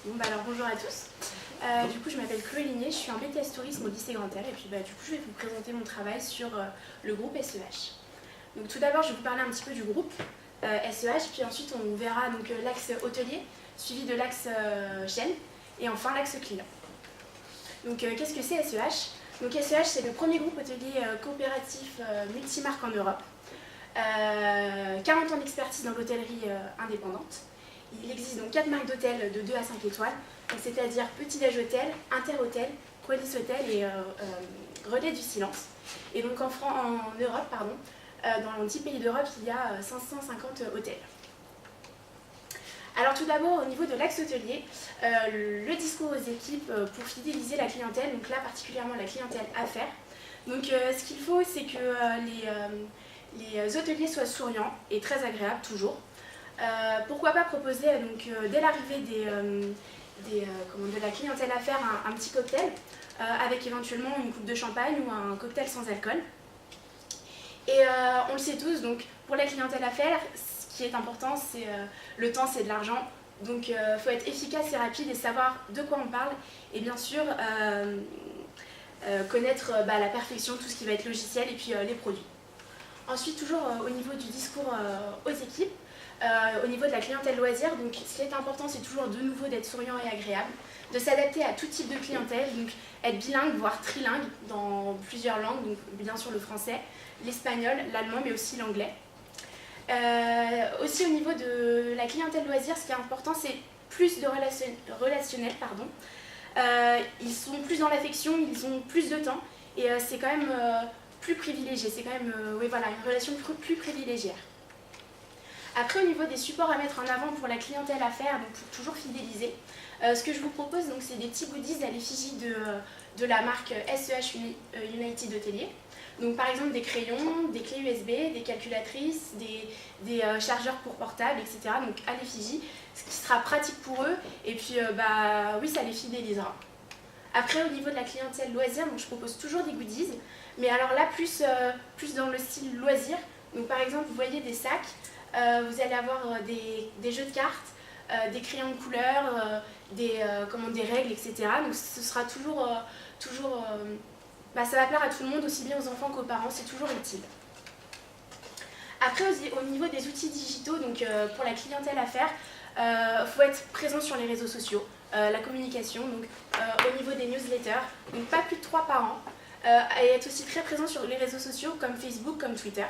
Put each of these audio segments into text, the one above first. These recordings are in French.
Bon, alors bonjour à tous. Du coup, je m'appelle Chloé Ligné, je suis en BTS Tourisme au lycée Grand Air et puis du coup, je vais vous présenter mon travail sur le groupe SEH. Donc tout d'abord, je vais vous parler un petit peu du groupe SEH, puis ensuite on verra donc l'axe hôtelier, suivi de l'axe chaîne et enfin l'axe client. Donc qu'est-ce que c'est SEH? Donc SEH, c'est le premier groupe hôtelier coopératif multimarque en Europe. 40 ans d'expertise dans l'hôtellerie indépendante. Il existe donc 4 marques d'hôtels de 2 à 5 étoiles, c'est-à-dire Petit Déj Hôtel, Inter-Hôtel, Qualis Hôtel et Relais du Silence. Et donc en Europe, dans 10 pays d'Europe, il y a 550 hôtels. Alors tout d'abord, au niveau de l'axe hôtelier, le discours aux équipes pour fidéliser la clientèle, donc là particulièrement la clientèle affaires. Donc ce qu'il faut, c'est que les hôteliers soient souriants et très agréables toujours. Pourquoi pas proposer dès l'arrivée de la clientèle affaires un petit cocktail avec éventuellement une coupe de champagne ou un cocktail sans alcool. Et on le sait tous, donc pour la clientèle affaires, ce qui est important, c'est le temps, c'est de l'argent. Donc il faut être efficace et rapide et savoir de quoi on parle. Et bien sûr, connaître à la perfection tout ce qui va être logiciel et puis les produits. Ensuite, toujours au niveau du discours aux équipes, au niveau de la clientèle loisir, donc ce qui est important, c'est toujours de nouveau d'être souriant et agréable, de s'adapter à tout type de clientèle, donc être bilingue, voire trilingue dans plusieurs langues, donc bien sûr le français, l'espagnol, l'allemand, mais aussi l'anglais. Aussi au niveau de la clientèle loisir, ce qui est important, c'est plus de relationnel, ils sont plus dans l'affection, ils ont plus de temps, et c'est quand même plus privilégié, c'est quand même une relation plus privilégiée. Après, au niveau des supports à mettre en avant pour la clientèle affaires, donc pour toujours fidéliser, ce que je vous propose, c'est des petits goodies à l'effigie de la marque SEH United Hôtelier. Donc par exemple des crayons, des clés USB, des calculatrices, des chargeurs pour portable, etc. Donc à l'effigie, ce qui sera pratique pour eux, et puis oui, ça les fidélisera. Après, au niveau de la clientèle loisir, donc je propose toujours des goodies, mais alors là, plus dans le style loisir. Donc par exemple, vous voyez des sacs, vous allez avoir des jeux de cartes, des crayons de couleur, des règles, etc. Donc ce sera toujours ça va plaire à tout le monde, aussi bien aux enfants qu'aux parents, c'est toujours utile. Après, au niveau des outils digitaux, donc pour la clientèle affaires, faut être présent sur les réseaux sociaux, la communication, donc au niveau des newsletters, donc pas plus de 3 par an, et être aussi très présent sur les réseaux sociaux comme Facebook, comme Twitter.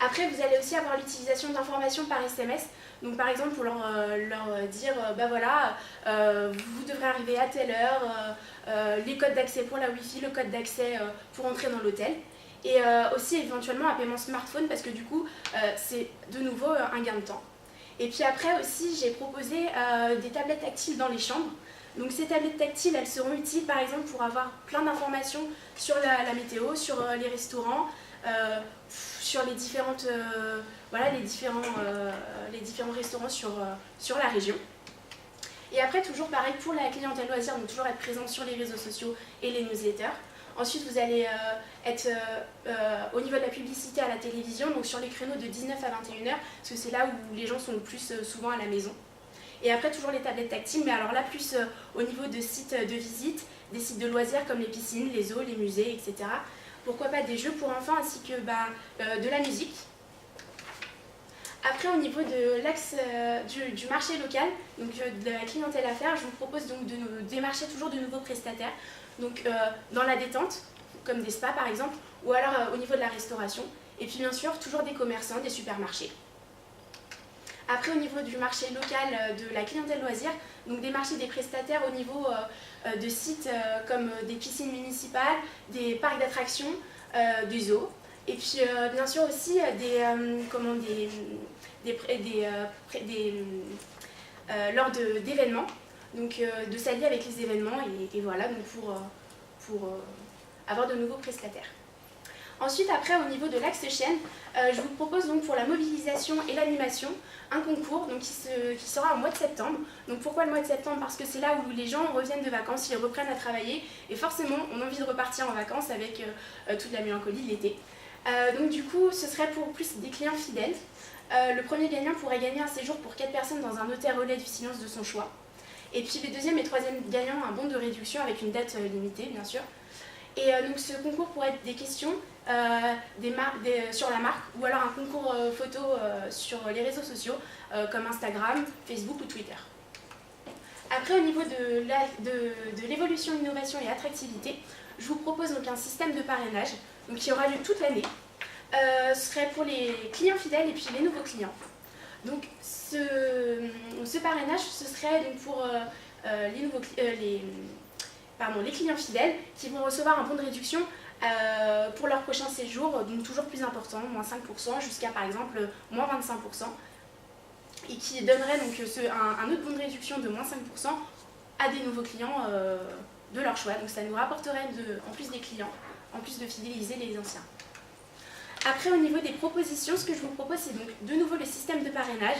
Après, vous allez aussi avoir l'utilisation d'informations par SMS. Donc, par exemple, pour leur dire, vous devrez arriver à telle heure, les codes d'accès pour la Wi-Fi, le code d'accès pour entrer dans l'hôtel. Et aussi, éventuellement, un paiement smartphone, parce que du coup, c'est de nouveau un gain de temps. Et puis après aussi, j'ai proposé des tablettes tactiles dans les chambres. Donc, ces tablettes tactiles, elles seront utiles, par exemple, pour avoir plein d'informations sur la météo, sur les restaurants, sur les différents restaurants sur la région. Et après, toujours pareil pour la clientèle loisir, donc toujours être présent sur les réseaux sociaux et les newsletters. Ensuite, vous allez être au niveau de la publicité à la télévision, donc sur les créneaux de 19 à 21h, parce que c'est là où les gens sont le plus souvent à la maison. Et après, toujours les tablettes tactiles, mais alors là, plus au niveau de sites de visite, des sites de loisirs comme les piscines, les zoos, les musées, etc. Pourquoi pas des jeux pour enfants ainsi que de la musique. Après, au niveau de l'axe du marché local, donc de la clientèle affaires, je vous propose donc de démarcher toujours de nouveaux prestataires, donc dans la détente, comme des spas par exemple, ou alors au niveau de la restauration, et puis bien sûr toujours des commerçants, des supermarchés. Après, au niveau du marché local de la clientèle loisir, donc démarcher des prestataires au niveau de sites comme des piscines municipales, des parcs d'attractions, des zoos. Et puis bien sûr aussi lors d'événements, donc de s'allier avec les événements et voilà, donc pour avoir de nouveaux prestataires. Ensuite, après, au niveau de l'axe chaîne, je vous propose donc pour la mobilisation et l'animation un concours donc, qui sera au mois de septembre. Donc pourquoi le mois de septembre? Parce que c'est là où les gens reviennent de vacances, ils reprennent à travailler et forcément on a envie de repartir en vacances avec toute la mélancolie de l'été. Donc du coup, ce serait pour plus des clients fidèles. Le premier gagnant pourrait gagner un séjour pour 4 personnes dans un hôtel Relais du Silence de son choix. Et puis les deuxième et troisième gagnants, un bon de réduction avec une date limitée, bien sûr. Et donc ce concours pourrait être des questions sur la marque ou alors un concours photo sur les réseaux sociaux comme Instagram, Facebook ou Twitter. Après, au niveau de l'évolution, innovation et attractivité, je vous propose donc un système de parrainage donc, qui aura lieu toute l'année. Ce serait pour les clients fidèles et puis les nouveaux clients. Donc ce parrainage, ce serait donc pour les clients fidèles qui vont recevoir un bon de réduction pour leur prochain séjour, donc toujours plus important, moins 5% jusqu'à par exemple moins 25%, et qui donnerait donc un autre bon de réduction de moins 5% à des nouveaux clients de leur choix. Donc ça nous rapporterait en plus des clients, en plus de fidéliser les anciens. Après, au niveau des propositions, ce que je vous propose, c'est donc de nouveau le système de parrainage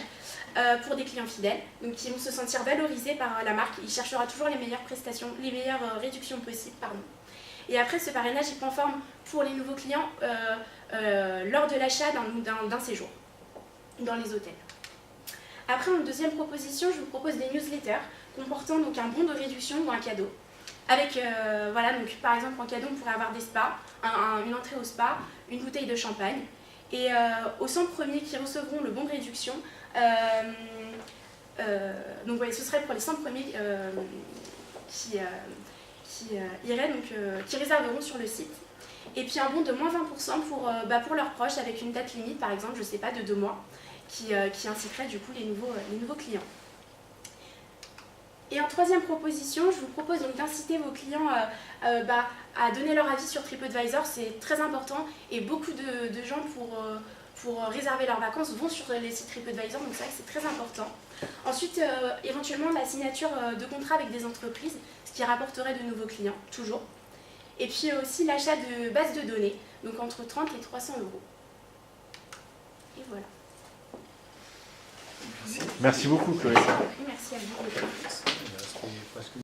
pour des clients fidèles, donc qui vont se sentir valorisés par la marque. Il cherchera toujours les meilleures prestations, les meilleures réductions possibles, pardon. Et après, ce parrainage, il prend forme pour les nouveaux clients lors de l'achat d'un séjour dans les hôtels. Après, en deuxième proposition, je vous propose des newsletters comportant donc un bon de réduction ou un cadeau. Avec, voilà, donc par exemple en cadeau, on pourrait avoir des spas, une entrée au spa, une bouteille de champagne. Et aux 100 premiers qui recevront le bon de réduction, donc ouais, ce serait pour les 100 premiers qui réserveront sur le site. Et puis un bon de moins 20% pour leurs proches avec une date limite, par exemple, je ne sais pas, de 2 mois, qui inciterait du coup les nouveaux clients. Et en troisième proposition, je vous propose donc d'inciter vos clients à donner leur avis sur TripAdvisor. C'est très important et beaucoup de gens pour réserver leurs vacances vont sur les sites TripAdvisor, donc c'est vrai que c'est très important. Ensuite, éventuellement la signature de contrats avec des entreprises, ce qui rapporterait de nouveaux clients, toujours. Et puis aussi l'achat de bases de données, donc entre 30 et 300 €. Et voilà. Merci beaucoup, Chloé. Merci à vous.